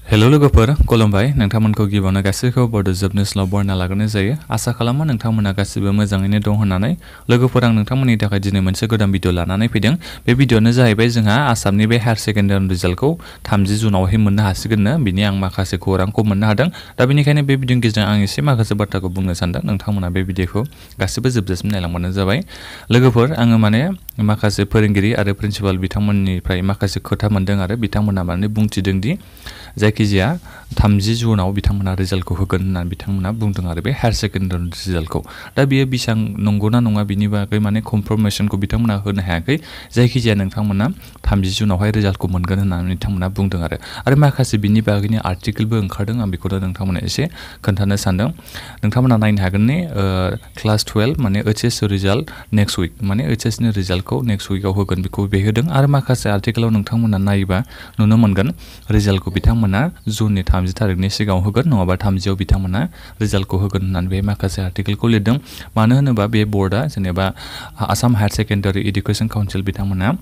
hello लोगोफोर खुलुमबाय नोंथांमोनखौ गिबियावनो गासैखौबो बड'जब निउसआव बरायना लाग्रोनाय जायो आसा खालामो नोंथांमोना गासिबो मोजाङैनो दं होननानै लोगोफोर आं नोंथांमोननि थाखाय दिनै मोनसे गोदान भिडिअ लानानै फैदों बे भिडिअआनो जाहैबाय जोंहा आसामनि बे हायार सेकेन्डारि रिजाल्टखौ 30 जुनावहाय मोननो हासिगोननो बिनि आं माखासे खौरांखौ मोननो हादों दा बेनिखायनो बे भिडिअनि गेजेरजों आं एसे माखासे बाथ्राखौ बुंनो सानदों नोंथांमोना बे भिडिअखौ गासिबो जोबजासिम नायलांबानो जाबाय लोगोफोर आङो माने माखासे फोरोंगिरि आरो प्रिन्सिपाल बिथांमोननिफ्राय माखासे खोथा मोनदों आरो बिथांमोना माने बुंथिदों दि जायखिजाया 30 जुनाव बिथांमोना रिजाल्टखौ होगोन होननानै बिथांमोना बुंदों आरो बे हायार सेकेन्डारि रिजाल्टखौ दा बियो बेसां नंगौना नङा बिनि बागै माने कनफार्मेशनखौ बिथांमोना होनो हायाखै जायखिजाया नोंथांमोना 30 जुनावहाय रिजाल्टखौ मोनगोन होननानै बिथांमोना बुंदों आरो माखासे बिनि बागैनि आर्टिकेलबो ओंखारदों आं बेखौनो नोंथांमोना एसे खोन्थानो सानदों नोंथांमोना नायनो हागोन ने क्लास 12 माने एचएस रिजाल्ट नेक्स्ट उइक माने एचएस नि रिजाल्टखौ नेक्स्ट उइकआव होगोन बेखौ बे होदों आरो माखासे आर्टिकेलाव नोंथांमोना नायोबा नुनो मोनगोन रिजाल्टखौ बिथांमोना जुननि 30 थारिखनि सिगाङाव होगोन नङाबा 30 आव बिथांमोना रिजाल्टखौ होगोन होननानै बे माखासे आर्टिकेलखौ लिरदों मानो होनोबा बे बर्डआ जेनेबा Assam higher secondary education council बिथांमोना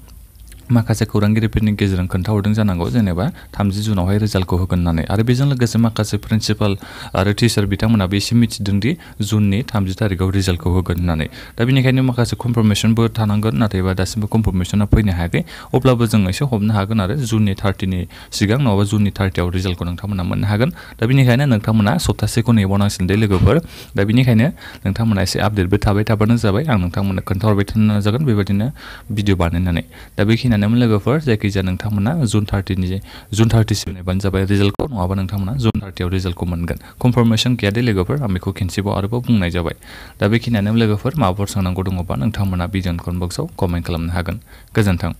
माखासे खौरांगिरिफोरनि गेजेरजों खोन्थाहरदों जानांगौ जेनेबा 30 जुनावहाय रिजाल्टखौ होगोन होननानै आरो बेजों लोगोसे माखासे प्रिन्सिपाल आरो टिचार बिथांमोनाबो एसे मिथिदों दि जुननि 30 थारिखआव रिजाल्टखौ होगोन होननानै दा बेनिखायनो माखासे कनफार्मेशनबो थानांगोन नाथायबा दासिमबो कनफार्मेशना फैनो हायाखै अब्लाबो जों एसे हमनो हागोन आरो जुननि 30 नि सिगां नङाबा जुननि 30 आव रिजाल्टखौ नोंथांमोना मोननो हागोन दा बेनिखायनो नोंथांमोना सप्तासेखौ नेबावनांसिगोन दे लोगोफोर दा बेनिखायनो नोंथांमोना एसे आपडेटबो थाबाय थाबानो जाबाय आं नोंथांमोननो खोन्थाहरबाय थानो नाजागोन बेबायदिनो भिडिअ बानायनानै दा बेखिनियानोमोन लोगोफोर जायखिजाया नोंथांमोना जुन 30 सिम नेबानो जाबाय रिजाल्टखौ नङाबा नोंथांमोना जुन 30 आव रिजाल्टखौ मोनगोन कनफार्मेशन गैया दे लोगोफोर आं बेखौ खेनसेबाव आरोबाव बुंनाय जाबाय दा बेखिनियानो लोगोफोर माबाफोर सोंनांगौ दङबा नोंथांमोना भिडिअ कमेन्ट बक्सआव कमेन्ट खालामनो हागोन गोजोन्थों